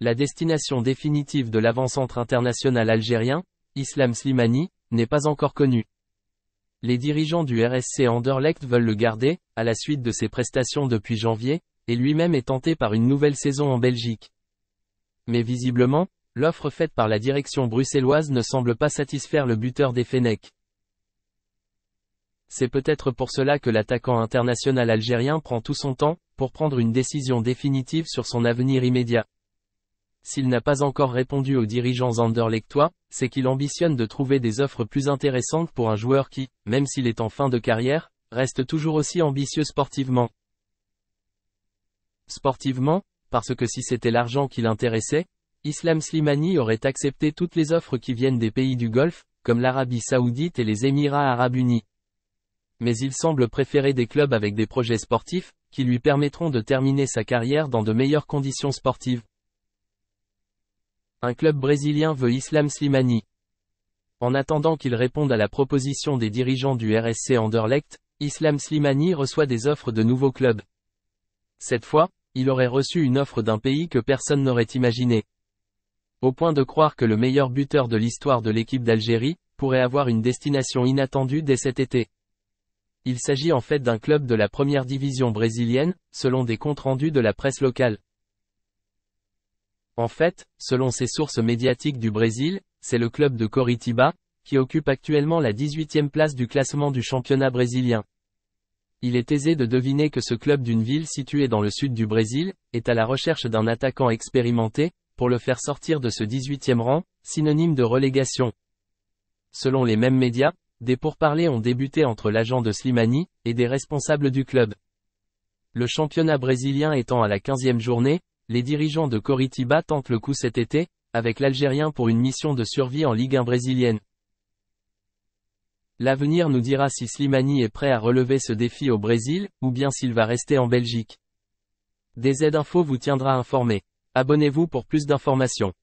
La destination définitive de l'avant-centre international algérien, Islam Slimani, n'est pas encore connue. Les dirigeants du RSC Anderlecht veulent le garder, à la suite de ses prestations depuis janvier, et lui-même est tenté par une nouvelle saison en Belgique. Mais visiblement, l'offre faite par la direction bruxelloise ne semble pas satisfaire le buteur des Fennecs. C'est peut-être pour cela que l'attaquant international algérien prend tout son temps, pour prendre une décision définitive sur son avenir immédiat. S'il n'a pas encore répondu aux dirigeants anderlechtois, c'est qu'il ambitionne de trouver des offres plus intéressantes pour un joueur qui, même s'il est en fin de carrière, reste toujours aussi ambitieux sportivement. Sportivement, parce que si c'était l'argent qui l'intéressait, Islam Slimani aurait accepté toutes les offres qui viennent des pays du Golfe, comme l'Arabie Saoudite et les Émirats Arabes Unis. Mais il semble préférer des clubs avec des projets sportifs, qui lui permettront de terminer sa carrière dans de meilleures conditions sportives. Un club brésilien veut Islam Slimani. En attendant qu'il réponde à la proposition des dirigeants du RSC Anderlecht, Islam Slimani reçoit des offres de nouveaux clubs. Cette fois, il aurait reçu une offre d'un pays que personne n'aurait imaginé. Au point de croire que le meilleur buteur de l'histoire de l'équipe d'Algérie, pourrait avoir une destination inattendue dès cet été. Il s'agit en fait d'un club de la première division brésilienne, selon des comptes rendus de la presse locale. En fait, selon ces sources médiatiques du Brésil, c'est le club de Coritiba, qui occupe actuellement la 18e place du classement du championnat brésilien. Il est aisé de deviner que ce club d'une ville située dans le sud du Brésil, est à la recherche d'un attaquant expérimenté, pour le faire sortir de ce 18e rang, synonyme de relégation. Selon les mêmes médias, des pourparlers ont débuté entre l'agent de Slimani, et des responsables du club. Le championnat brésilien étant à la 15e journée, les dirigeants de Coritiba tentent le coup cet été, avec l'Algérien pour une mission de survie en Ligue 1 brésilienne. L'avenir nous dira si Slimani est prêt à relever ce défi au Brésil, ou bien s'il va rester en Belgique. DZ Info vous tiendra informé. Abonnez-vous pour plus d'informations.